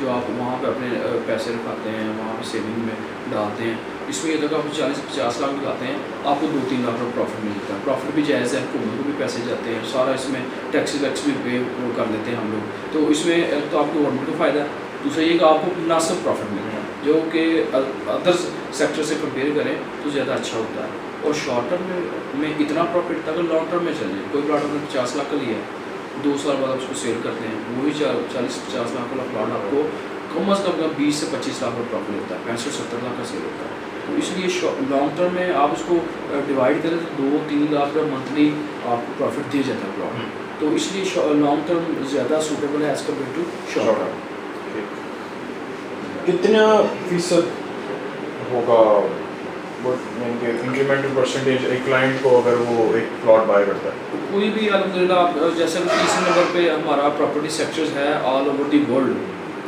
جو آپ وہاں پہ اپنے پیسے رکھاتے ہیں, وہاں پہ سیونگ میں ڈالتے ہیں, اس میں یہ تک آپ 40 سے 50 لاکھ لگاتے ہیں, آپ کو 2-3 لاکھ کا پروفٹ ملتا ہے. پروفٹ بھی جائز ہے, حکومت کو بھی پیسے جاتے ہیں, سارا اس میں ٹیکس ویکس بھی پے کر لیتے ہیں ہم لوگ. تو اس میں تو آپ کو گورنمنٹ کو فائدہ ہے, دوسرا یہ کہ آپ کو مناسب پروفٹ ملتا ہے جو کہ ادر سیکٹر سے کمپیئر کریں تو زیادہ اچھا ہوتا ہے. اور شارٹ ٹرم میں اتنا پروفٹ تھا کہ لانگ ٹرم میں چلے, کوئی پلاٹ آپ نے 50 لاکھ کا لیا ہے, 2 سال بعد آپ اس کو سیل کرتے ہیں, وہی 40-50 لاکھ والا پلاٹ آپ کو کم از کم 20 سے 25 لاکھ کا پروفٹ ہوتا ہے, 65-70 لاکھ کا سیل ہوتا ہے. تو اس لیے لانگ ٹرم میں آپ اس کو ڈیوائڈ کریں تو 2-3 لاکھ کا منتھلی آپ کو پروفٹ دیا جاتا ہے پلاٹ. تو اس لیے لانگ ٹرم زیادہ سوٹیبل ہے as compare to short term. کتنا فیصد ہوگا انکریمنٹل پرسنٹیج ایک کلائنٹ کو اگر وہ ایک پلاٹ بائی کرتا ہے؟ کوئی بھی الحمدللہ آپ جیسے تیسرے نمبر پہ ہمارا پراپرٹی سیکٹرز ہے آل اوور دی ورلڈ.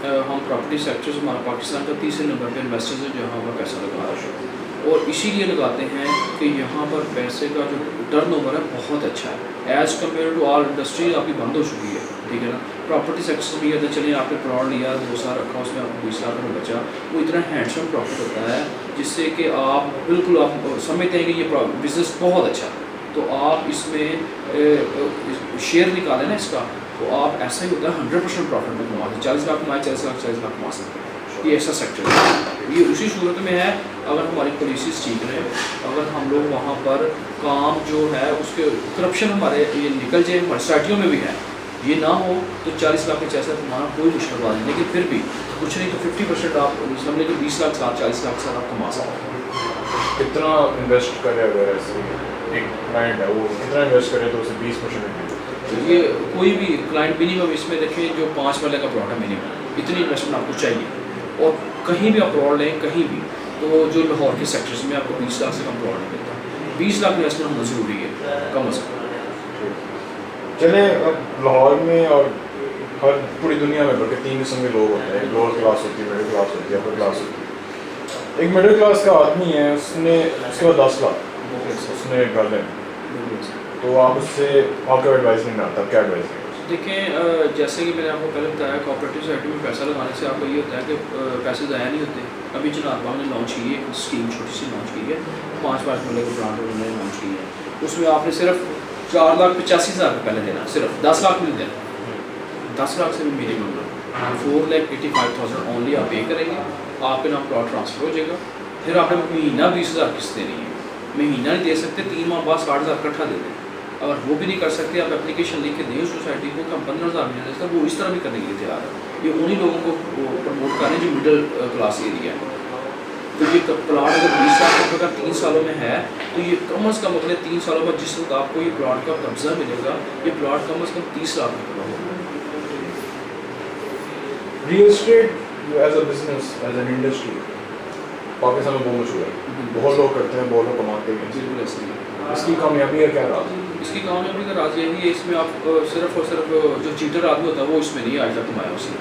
ہم پراپرٹی سیکٹرز ہمارا پاکستان کا تیسرے نمبر پہ انویسٹرز ہیں جہاں پر پیسہ لگا رہا ہے, اور اسی لیے لگاتے ہیں کہ یہاں پر پیسے کا جو ٹرن اوور ہے بہت اچھا ہے as compare to all industry. آپ کی بند ہو چکی ہے, ٹھیک ہے نا. پراپرٹی سیکٹر میں یہ تھا چلیے آپ نے پلاٹ لیا 2 سال رکھا, اس میں آپ کو 20 لاکھ روپے بچا, وہ اتنا ہینڈسم پروفٹ ہوتا ہے جس سے کہ آپ بالکل آپ سمجھتے ہیں کہ یہ بزنس بہت اچھا ہے. تو آپ اس میں شیئر نکالیں نا اس کا, تو آپ ایسا ہی ہوتا ہے 100% پروفٹ میں کما سکتے, 40 لاکھ کمائے 40 لاکھ کما سکتے ہیں. یہ ایسا سیکٹر ہے, یہ اسی صورت میں ہے اگر ہماری پالیسیز ٹھیک رہے, اگر ہم لوگ وہاں پر کام جو ہے اس کے کرپشن ہمارے یہ نکل جائے, ہماری سوسائٹیوں میں بھی ہے, یہ نہ ہو تو 40 لاکھ میں ایسا کمانا کوئی مشکل بات نہیں. لیکن پھر بھی کچھ نہیں تو 50% آپ سمجھ کہ 20 لاکھ ساتھ 40 لاکھ ساتھ آپ کما سکتے ہیں. کتنا انویسٹ کرے اگر ایسے ایک کلائنٹ ہے وہ کتنا انویسٹ کرے تو اسے 20%؟ یہ کوئی بھی کلائنٹ منیمم اس میں دیکھیں جو 5 والے کا پلاٹ ہے منیمم اتنی انویسٹمنٹ آپ کو چاہیے. اور کہیں بھی آپ پلاٹ لیں کہیں بھی تو جو لاہور کے سیکٹرز میں آپ کو 20 لاکھ سے کم پلاٹ نہیں ملتا. 20 لاکھ انویسٹمنٹ ہونا ضروری ہے کم از کم. چلیں اب لاہور میں اور ہر پوری دنیا میں بلکہ 3 قسم کے لوگ ہوتے ہیں, لوور کلاس ہوتی ہے, مڈل کلاس ہوتی ہے, اپر کلاس ہوتی ہے. ایک مڈل کلاس کا آدمی ہے, اس کے بعد 10 لاکھ اس نے گھر لینا, تو آپ اس سے آپ کا ایڈوائز نہیں آتا, کیا ایڈوائز ہے؟ دیکھیں جیسے کہ میں نے آپ کو پہلے بتایا کوآپریٹو سوسائٹی میں پیسہ لگانے سے آپ کو یہ ہوتا ہے کہ پیسے ضائع نہیں ہوتے. ابھی جناب باغ نے لانچ کی ہے ایک اسکیم, چھوٹی سی لانچ کی ہے, 5 ملے کے پلانٹ انہوں نے لانچ کی ہے. اس میں آپ نے صرف 4,85,000 پہلے دینا, صرف 10 لاکھ نہیں دینا, 10 لاکھ سے بھی منیمم 4,85,000 اونلی آپ پے کریں گے, آپ کے نام پلاٹ ٹرانسفر ہو جائے گا. پھر آپ نے مہینہ 20,000 قسط دینی ہے, مہینہ نہیں دے سکتے, 3 ماہ بعد 60,000 اکٹھا دے دیں. اگر وہ بھی نہیں کر سکتے آپ اپلیکیشن لکھ کے دیں اس سوسائٹی کو کہ ہم 15,000 ملے دے سکتے, وہ اس طرح بھی کرنے کے لیے تیار ہے. یہ انہیں لوگوں کو پروموٹ کریں جو مڈل کلاس ایریا ہے. تو یہ پلاٹ اگر 20 لاکھ روپے کا 3 سالوں میں ہے تو یہ کم از کم اگلے 3 سالوں بعد جس وقت آپ کو یہ پلاٹ کا قبضہ ملے گا یہ پلاٹ کم از کم 30 لاکھ روپے کا ہوگا. Real estate as a business as an industry Pakistan میں بہت مشہور ہے, بہت لوگ کرتے ہیں, بہت لوگ کماتے ہیں. بالکل ایسے ہی. اس کی کامیابی ہے کیا راز؟ اس کی کامیابی کا راز یہی ہے اس میں آپ صرف اور صرف جو چیٹر آدمی ہوتا ہے وہ اس میں نہیں آج تک کمایا اس نے,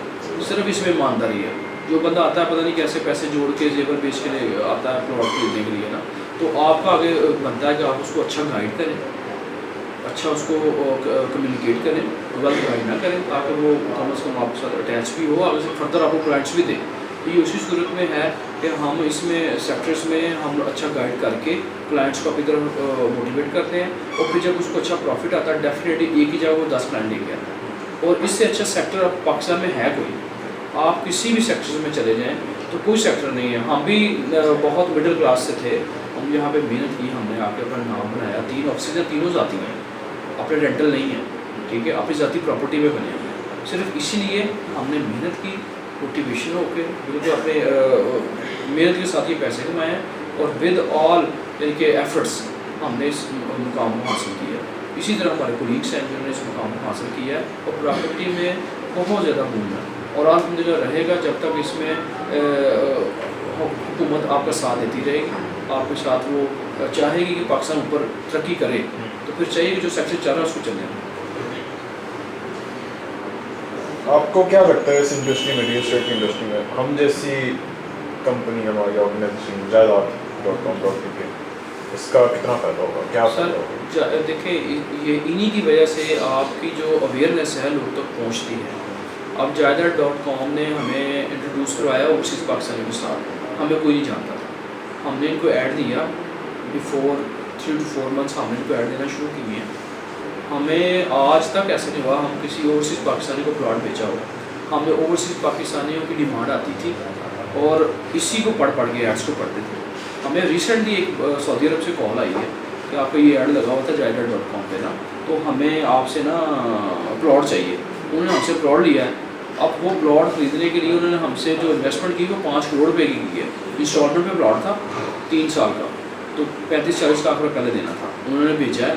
صرف اس میں ایمانداری ہے. جو بندہ آتا ہے پتہ نہیں کیسے پیسے جوڑ کے زیور بیچ کے لیے آتا ہے پلاٹ خریدنے کے لیے نا, تو آپ کا آگے بنتا ہے کہ آپ اس کو اچھا گائیڈ کریں, اچھا اس کو کمیونیکیٹ کریں, غلط گائیڈ نہ کریں تاکہ وہ کم از کم آپ کے ساتھ اٹیچ بھی ہو, آگے سے فردر آپ کو کلائنٹس بھی دیں. یہ اسی صورت میں ہے کہ ہم اس میں سیکٹرز میں ہم اچھا گائیڈ کر کے کلائنٹس کو اپنی طرف موٹیویٹ کرتے ہیں, اور پھر جب اس کو اچھا پروفٹ آتا ہے ڈیفینیٹلی ایک ہی جگہ وہ 10 کلائنٹ لے کے آتا ہے. اور اس سے اچھا سیکٹر اب پاکستان میں ہے کوئی, آپ کسی بھی سیکٹر میں چلے جائیں تو کوئی سیکٹر نہیں ہے. ہم بھی بہت مڈل کلاس سے تھے, ہم یہاں پہ محنت کی, ہم نے آ کے اپنا نام بنایا, 3 آفسز ہیں, تینوں ذاتی ہیں, اپنے رینٹل نہیں ہیں, ٹھیک ہے, اپنی ذاتی پراپرٹی میں بنے ہیں. صرف اسی لیے ہم نے محنت کی, موٹیویشن ہو کے بالکل اپنے محنت کے ساتھ یہ پیسے کمائے ہیں, اور ود آل یعنی کہ ایفرٹس ہم نے اس مقام کو حاصل کیا ہے. اسی طرح ہمارے کولیگس ہیں جنہوں نے اس مقام کو حاصل کیا ہے, اور پراپرٹی میں بہت زیادہ بوم ہے, اور الحمدللہ رہے گا جب تک اس میں حکومت آپ کا ساتھ دیتی رہے گی, آپ کے ساتھ وہ چاہے گی کہ پاکستان اوپر ترقی کرے, تو پھر چاہیے کہ جو سیکٹر چل رہا ہے اس کو چلنے. آپ کو کیا لگتا ہے اس انڈسٹری میں, ریئل اسٹیٹ کی انڈسٹری میں ہم جیسی کمپنی ہماری آرگنائزیشن جائیداد.com.pk اس کا کتنا فائدہ ہوگا, کیا فائدہ ہوگا؟ دیکھیں یہ انہی کی وجہ سے آپ کی جو اویئرنیس ہے لوگ تک پہنچتی ہے. اب جائیداد.com نے ہمیں انٹروڈیوس کروایا اوورسیز پاکستانی کے ساتھ. ہمیں کوئی نہیں جانتا تھا. ہم نے ان کو ایڈ دیا بیفور 3 to 4 months ہم نے ان کو ایڈ دینا شروع کی ہیں. ہمیں آج تک ایسا نہیں ہوا ہم کسی اوورسیز پاکستانی کو پلاٹ بیچا ہو. ہمیں اوورسیز پاکستانیوں کی ڈیمانڈ آتی تھی اور اسی کو پڑھ کے ایڈس کو پڑھتے تھے. ہمیں ریسنٹلی ایک سعودی عرب سے کال آئی ہے کہ آپ کا یہ ایڈ لگا ہوا تھا جائیداد.com پہ نا, تو ہمیں آپ سے نا پلاٹ چاہیے. انہوں نے ہم سے پلاٹ لیا ہے. اب وہ پلاٹ خریدنے کے لیے انہوں نے ہم سے جو انویسٹمنٹ کی وہ 5 کروڑ روپے کی ہے. انسٹالمنٹ پہ پلاٹ تھا 3 سال کا, تو 35-40 لاکھ روپے پہلے دینا تھا. انہوں نے بھیجا ہے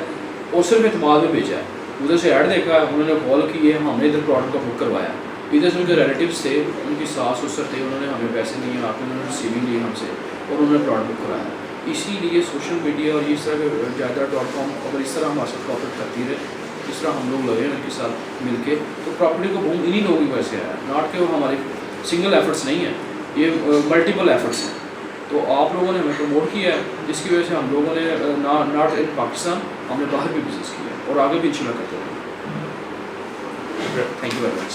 اور صرف اعتماد میں بھیجا ہے. ادھر سے ایڈ دیکھا ہے, انہوں نے کال کی ہے, ہم نے ادھر پلاٹ کا بک کروایا. ادھر سے ان کے ریلیٹیوس تھے, ان کی ساس سسر تھے, انہوں نے ہمیں پیسے دیے, آپ نے انہوں نے ریسیونگ لی ہم سے اور انہوں نے پلاٹ بک کرایا. اسی لیے سوشل میڈیا اور اس طرح کے جائیداد.com اگر اس طرح ہمارے ساتھ کوآپریٹ کرتی رہے, اس طرح ہم لوگ لگے ہیں ان کے ساتھ مل کے, تو پراپرٹی کو بوم انہی لوگوں کی وجہ سے آیا. ناٹ کہ وہ ہماری سنگل ایفرٹس نہیں ہیں, یہ ملٹیپل ایفرٹس ہیں. تو آپ لوگوں نے ہمیں پروموٹ کیا ہے, جس کی وجہ سے ہم لوگوں نے ناٹ ان پاکستان, ہم نے باہر بھی بزنس کیا ہے اور آگے بھی انشاءاللہ کرتے رہیں. Thank you very much.